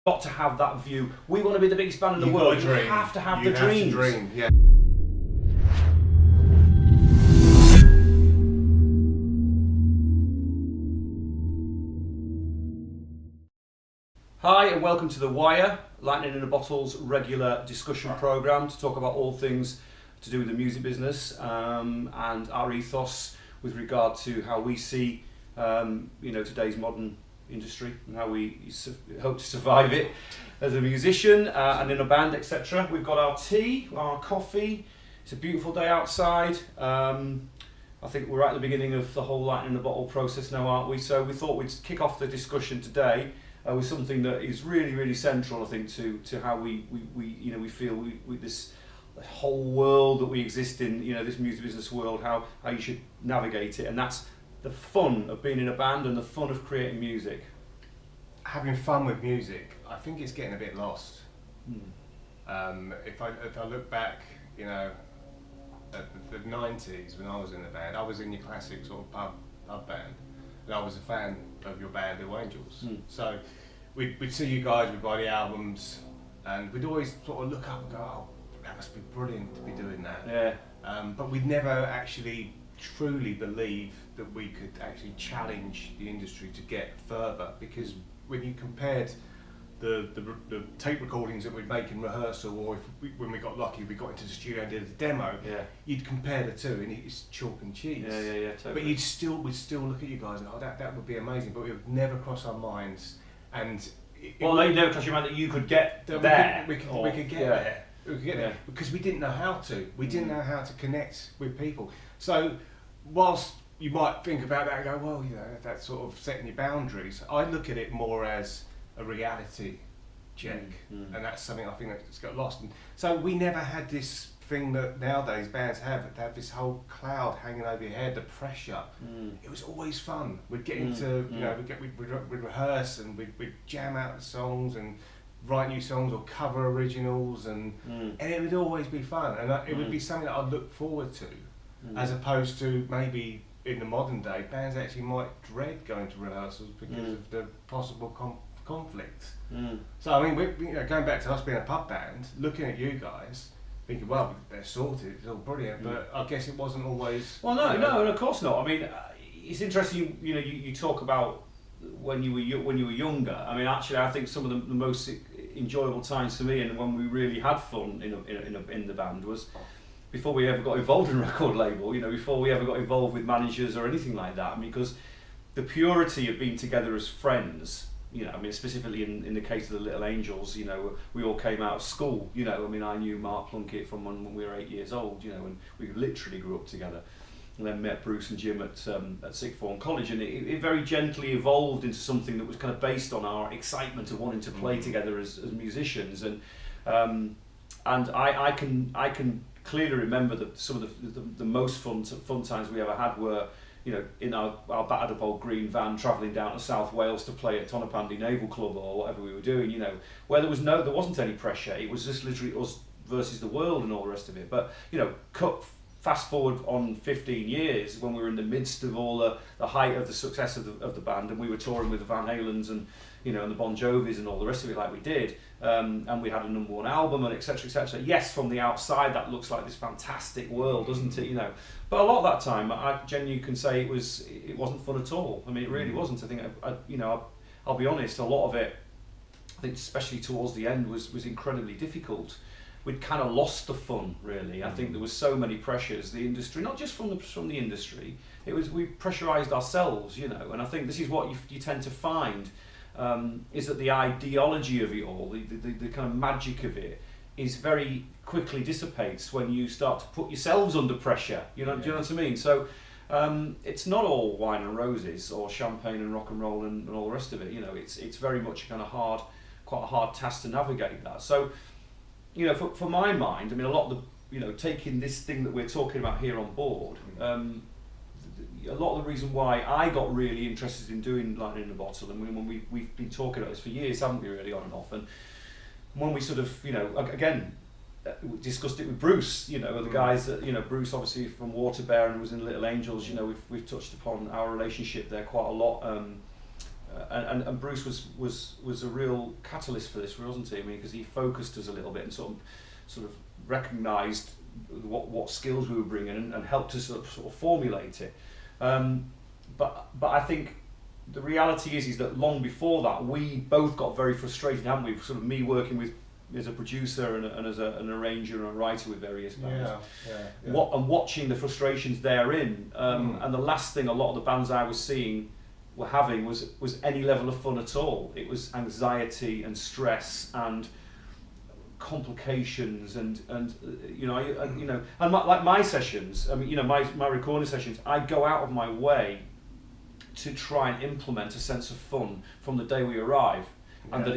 got to have that view. We want to be the biggest band in the world. You have to have the dreams. You have to dream, yeah. Hi and welcome to The Wire, Lightning in a Bottle's regular discussion programme to talk about all things to do with the music business and our ethos with regard to how we see today's modern industry and how we hope to survive it as a musician and in a band, etc. We've got our tea, our coffee. It's a beautiful day outside. I think we're at the beginning of the whole Lightning in a Bottle process now, aren't we? So we thought we'd kick off the discussion today with something that is really, really central, I think, to how we feel this whole world that we exist in, this music business world, how you should navigate it, and that's the fun of being in a band and the fun of creating music. Having fun with music, I think it's getting a bit lost. If I look back, at the 90s when I was in the band, I was in your classic sort of pub band, and I was a fan of your band, the Angels. So we'd see you guys, we'd buy the albums, and we'd always sort of look up and go, oh, that must be brilliant to be doing that. Yeah. But we'd never actually truly believe that we could actually challenge the industry to get further, because when you compared the tape recordings that we'd make in rehearsal, or when we got lucky we got into the studio and did a demo, you'd compare the two and it's chalk and cheese. Yeah, totally. But we'd still look at you guys and that would be amazing, but it would never cross our minds. And you'd never cross your mind that you could get there. We could get there. We could get there because we didn't know how to. We didn't know how to connect with people. So whilst you might think about that and go, well, that's sort of setting your boundaries, I look at it more as a reality check, and that's something I think that's got lost. And so we never had this thing that nowadays bands have, to have this whole cloud hanging over your head, the pressure. It was always fun. We'd get into, we'd rehearse and we'd jam out the songs and write new songs or cover originals, and it would always be fun, and it would be something that I'd look forward to, as opposed to maybe in the modern day, bands actually might dread going to rehearsals because of the possible conflict. So I mean, going back to us being a pub band, looking at you guys, thinking, well, they're sorted, it's all brilliant, but I guess it wasn't always. Well, no, of course not. I mean, it's interesting. You talk about when you were younger. I mean, actually, I think some of the most enjoyable times for me, and when we really had fun in the band, was before we ever got involved in a record label. Before we ever got involved with managers or anything like that. I mean, because the purity of being together as friends. Specifically in the case of the Little Angels, we all came out of school. I knew Mark Plunkett from when we were 8 years old. And we literally grew up together. And then met Bruce and Jim at Sixth Form College, and it very gently evolved into something that was kind of based on our excitement of wanting to play together as musicians. And I can clearly remember that some of the most fun times we ever had were, in our battered up old green van travelling down to South Wales to play at Tonopandi Naval Club or whatever we were doing, where there wasn't any pressure. It was just literally us versus the world and all the rest of it. But fast forward on 15 years when we were in the midst of all the height of the success of the band, and we were touring with the Van Halens and and the Bon Jovis and all the rest of it like we did, and we had a #1 album and etc, etc. Yes, from the outside that looks like this fantastic world, doesn't it? But a lot of that time I genuinely can say it wasn't fun at all. I mean, it really wasn't. I think I'll be honest, a lot of it, I think especially towards the end, was incredibly difficult. We'd kind of lost the fun, really. I think there was so many pressures. The industry, not just from the industry, we pressurised ourselves, And I think this is what you tend to find, is that the ideology of it all, the kind of magic of it, is very quickly dissipates when you start to put yourselves under pressure. Do you know what I mean? So it's not all wine and roses or champagne and rock and roll and all the rest of it. It's very much quite a hard task to navigate that. So. For my mind, I mean, a lot of the, taking this thing that we're talking about here on board, a lot of the reason why I got really interested in doing Lightning in a Bottle, and when we've been talking about this for years, haven't we, really, on and off, and when we sort of, again, discussed it with Bruce, the guys that, Bruce obviously from Waterbear and was in Little Angels, we've touched upon our relationship there quite a lot, And Bruce was a real catalyst for this, wasn't he? I mean, because he focused us a little bit and sort of recognised what skills we were bringing and helped us sort of formulate it. But I think the reality is that long before that, we both got very frustrated, haven't we? Sort of me working with as a producer and as an arranger and a writer with various bands. And watching the frustrations therein. And the last thing a lot of the bands I was seeing were having was any level of fun at all. It was anxiety and stress and complications and my sessions. I mean, my recording sessions, I go out of my way to try and implement a sense of fun from the day we arrive, and that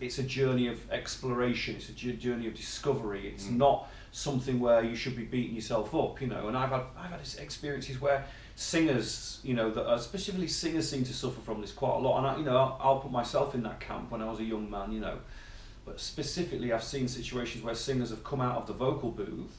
it's a journey of exploration. It's a journey of discovery. It's not something where you should be beating yourself up, And I've had experiences where singers, that are specifically singers, seem to suffer from this quite a lot. And I'll put myself in that camp when I was a young man, But specifically, I've seen situations where singers have come out of the vocal booth,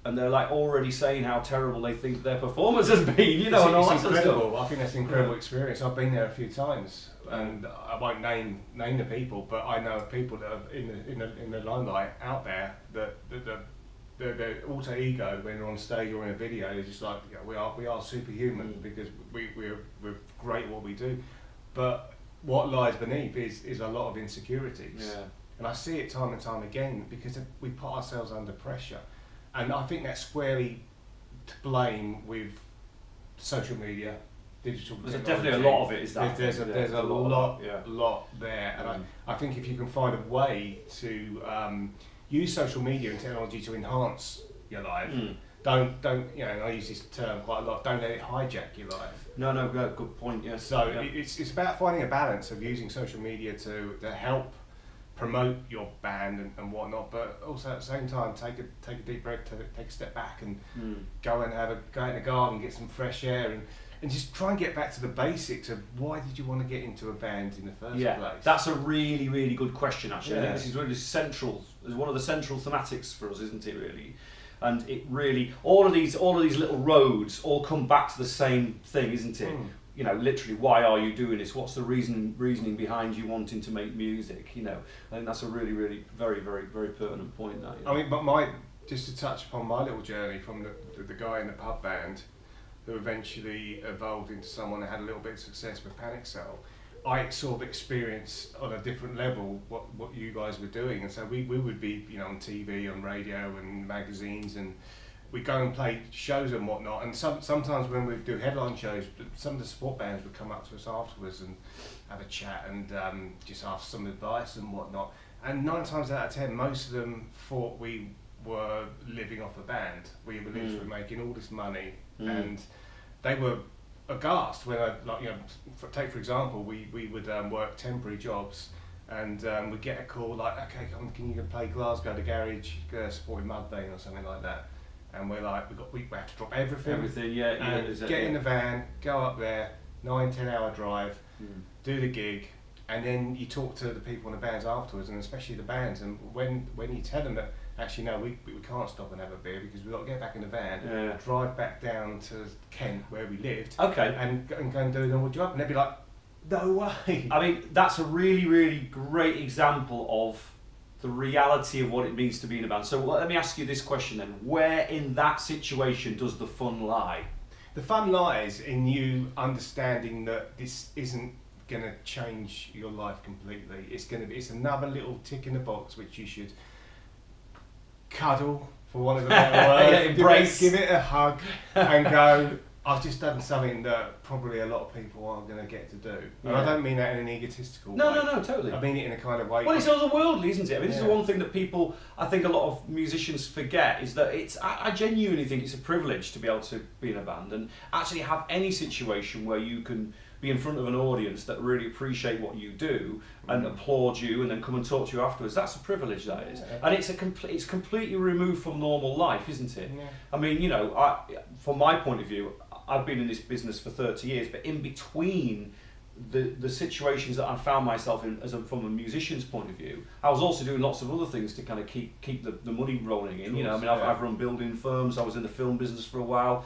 and they're already saying how terrible they think their performance has been, and all that sort of stuff. I think that's an incredible experience. I've been there a few times, and I won't name the people, but I know people that are in the limelight out there that their alter ego when they're on stage or in a video is just like, we are superhuman because we're great at what we do, but what lies beneath is a lot of insecurities, and I see it time and time again because we put ourselves under pressure. And I think that's squarely to blame with social media, digital technology. There's definitely a lot of it, is that? There's a lot there. And I think if you can find a way to use social media and technology to enhance your life, don't I use this term quite a lot, don't let it hijack your life. No, good point, yes. So it's about finding a balance of using social media to help promote your band and whatnot, but also at the same time take a deep breath, take a step back and go in the garden, get some fresh air and just try and get back to the basics of why did you want to get into a band in the first place? That's a really, really good question, actually. I think this is really central. It's one of the central thematics for us, isn't it, really? And it really, all of these little roads all come back to the same thing, isn't it? Literally, why are you doing this? What's the reasoning behind you wanting to make music? I think that's a really, really, very, very, very pertinent point. That. I mean, but just to touch upon my little journey from the guy in the pub band, who eventually evolved into someone that had a little bit of success with Panic Cell. I sort of experienced on a different level what you guys were doing, and so we would be on TV, on radio, and magazines, and we go and play shows and whatnot, and sometimes when we do headline shows, some of the support bands would come up to us afterwards and have a chat and just ask some advice and whatnot. And 9 times out of 10, most of them thought we were living off a band. We were literally making all this money, and they were aghast when take for example, we would work temporary jobs, and we'd get a call like, okay, can you play Glasgow, the garage, supporting Mudvayne or something like that. And we're like, we have to drop everything, get in the van, go up there, 9-10 hour drive, do the gig, and then you talk to the people in the bands afterwards, and especially the bands, and when you tell them that actually no, we can't stop and have a beer because we've got to get back in the van, drive back down to Kent where we lived, and go and do a normal job, and they'd be like, no way. I mean, that's a really, really great example of the reality of what it means to be in a band. So let me ask you this question then. Where in that situation does the fun lie? The fun lies in you understanding that this isn't going to change your life completely. It's another little tick in the box which you should cuddle, for want of a better word. Embrace. Give it a hug and go, I've just done something that probably a lot of people aren't going to get to do. And I don't mean that in an egotistical way. No, totally. I mean it in a kind of way. Well, it's otherworldly, isn't it? I mean, this is one thing that people, I think a lot of musicians forget, is that I genuinely think it's a privilege to be able to be in a band and actually have any situation where you can be in front of an audience that really appreciate what you do and applaud you and then come and talk to you afterwards. That's a privilege, that is. And it's completely removed from normal life, isn't it? Yeah. I mean, from my point of view, I've been in this business for 30 years, but in between the situations that I found myself in from a musician's point of view, I was also doing lots of other things to kind of keep the money rolling in. I've run building firms, I was in the film business for a while.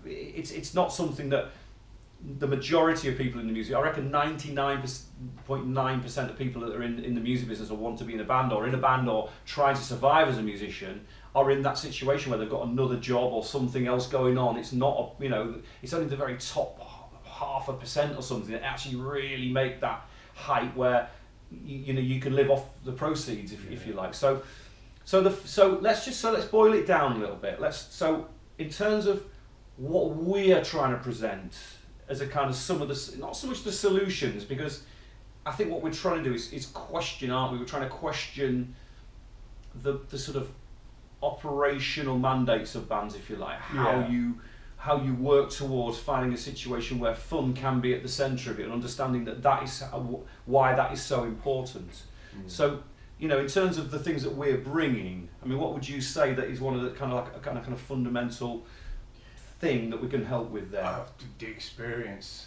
It's not something that the majority of people in the music, I reckon 99.9% of people that are in the music business or want to be in a band or trying to survive as a musician are in that situation where they've got another job or something else going on. It's not, it's only the very top 0.5% or something that actually really make that height where you can live off the proceeds if you like. So let's boil it down a little bit. So in terms of what we are trying to present as a kind of some of the, not so much the solutions, because I think what we're trying to do is question, aren't we? We're trying to question the sort of operational mandates of bands, if you like, how you work towards finding a situation where fun can be at the centre of it, and understanding that is why that is so important. So, in terms of the things that we're bringing, I mean, what would you say that is one of the kind of fundamental thing that we can help with there? The experience.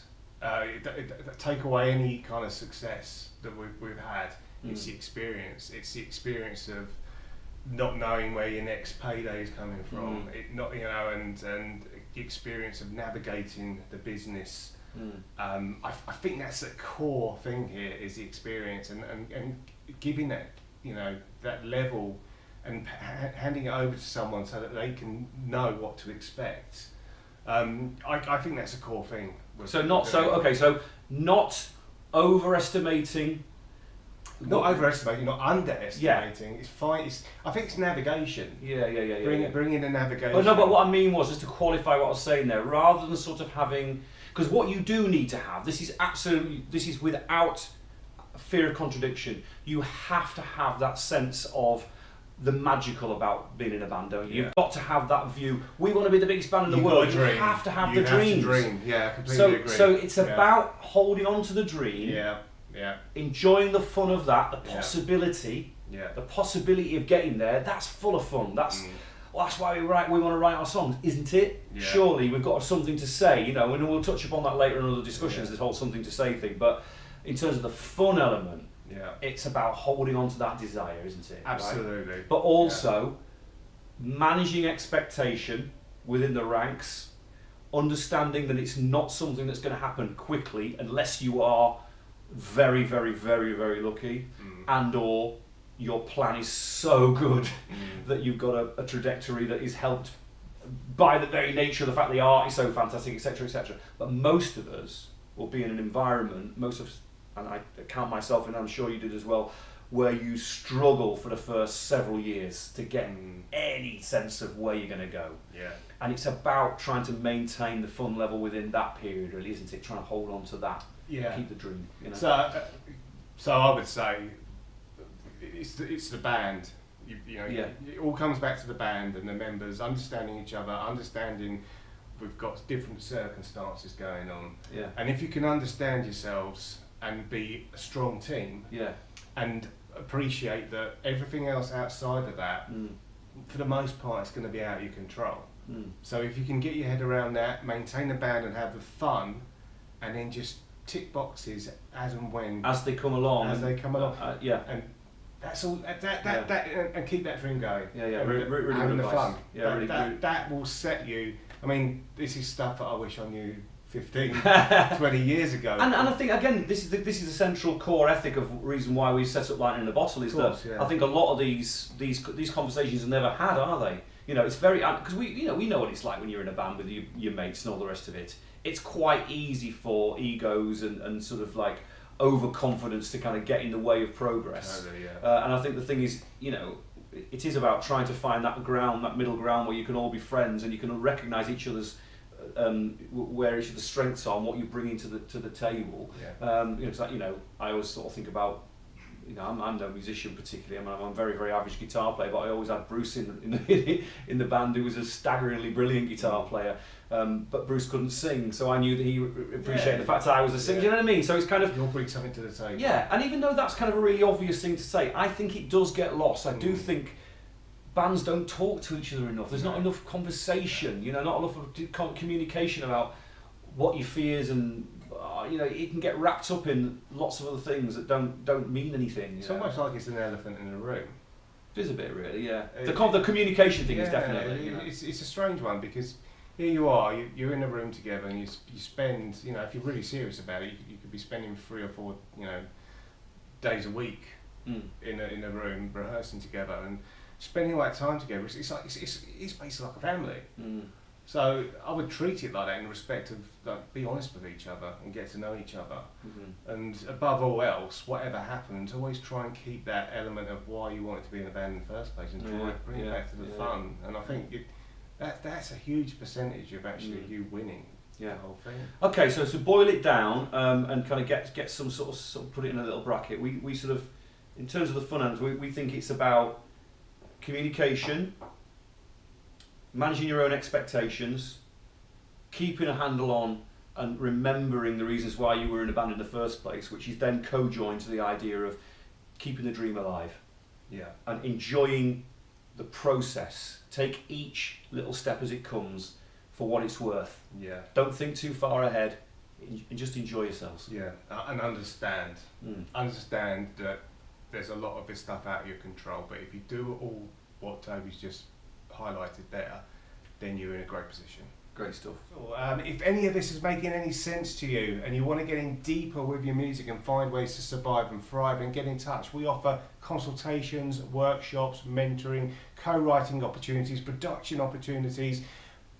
Take away any kind of success that we've had. It's the experience. It's the experience of not knowing where your next payday is coming from. And the experience of navigating the business. I think that's the core thing here, is the experience and giving that that level and handing it over to someone so that they can know what to expect. I think that's a core thing. So not overestimating. Not overestimating, not underestimating. It's fine. I think it's navigation. Bring in a navigation. But what I mean was, just to qualify what I was saying there, rather than sort of having, because what you do need to have, this is without fear of contradiction. You have to have that sense of the magical about being in a band, don't you? You've got to have that view. We want to be the biggest band in the world. You have to have the dreams. To dream. Yeah, I completely agree. So it's about holding on to the dream. Enjoying the fun of that, the possibility, the possibility of getting there. That's full of fun. That's why we want to write our songs, isn't it? Yeah. Surely we've got something to say, and we'll touch upon that later in other discussions. This whole something to say thing, but in terms of the fun element, it's about holding on to that desire, isn't it? Absolutely. Right? But also managing expectation within the ranks, understanding that it's not something that's going to happen quickly unless you are very, very, very, very lucky, and or your plan is so good that you've got a trajectory that is helped by the very nature of the fact the art is so fantastic, etc., etc. But most of us will be in an environment, and I count myself in, I'm sure you did as well, where you struggle for the first several years to get any sense of where you're going to go. And it's about trying to maintain the fun level within that period, really, isn't it? Trying to hold on to that. Keep the dream. So I would say it's the band. It all comes back to the band and the members understanding each other, understanding we've got different circumstances going on. And if you can understand yourselves and be a strong team, and appreciate that everything else outside of that, for the most part, it's going to be out of your control. So if you can get your head around that, maintain the band and have the fun, and then just tick boxes as and when they come along, and that's all. And keep that dream going. Really having good the fun. Yeah, that will set you. I mean, this is stuff that I wish I knew 15, 20 years ago. And I think again, this is the central core ethic of reason why we set up Lightning in a Bottle is I think a lot of these conversations are never had, are they? It's very, because we know what it's like when you're in a band with your mates and all the rest of it. It's quite easy for egos and sort of like overconfidence to kind of get in the way of progress. Totally, and I think the thing is, it is about trying to find that ground, that middle ground where you can all be friends and you can recognise each other's where each other's strengths are and what you're bringing to the table. I always sort of think about, I'm no musician particularly. I'm a very, very average guitar player, but I always had Bruce in the band, who was a staggeringly brilliant guitar player. But Bruce couldn't sing, so I knew that he appreciated the fact that I was a singer. Do you know what I mean? So it's kind of, you'll bring something to the table. Yeah, and even though that's kind of a really obvious thing to say, I think it does get lost. I do think bands don't talk to each other enough. There's not enough conversation, not enough of communication about what your fears and it can get wrapped up in lots of other things that don't mean anything. It's almost like it's an elephant in the room. It is a bit, really, yeah. The communication thing is definitely. It's a strange one, because here you are, you're in a room together, and you spend, you know, if you're really serious about it, you could be spending 3 or 4, you know, days a week in a room rehearsing together and spending all that time together. It's basically like a family. So I would treat it like that in respect of, like, be honest with each other and get to know each other. And above all else, whatever happens, always try and keep that element of why you wanted to be in a band in the first place and bring it back to the fun. And I think that's a huge percentage of actually you winning the whole thing. Okay, so to boil it down and kind of get some sort of put it in a little bracket, we sort of, in terms of the fun ends, we think it's about communication, managing your own expectations, keeping a handle on and remembering the reasons why you were in a band in the first place, which is then co-joined to the idea of keeping the dream alive. And enjoying the process. Take each little step as it comes for what it's worth. Don't think too far ahead, and just enjoy yourselves. And understand that there's a lot of this stuff out of your control, but if you do all what Toby's just highlighted there, then you're in a great position. Great stuff. Cool. If any of this is making any sense to you and you want to get in deeper with your music and find ways to survive and thrive, and get in touch. We offer consultations, workshops, mentoring, co-writing opportunities, production opportunities,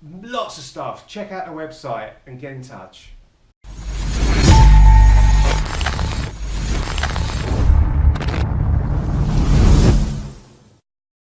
lots of stuff. Check out the website and get in touch.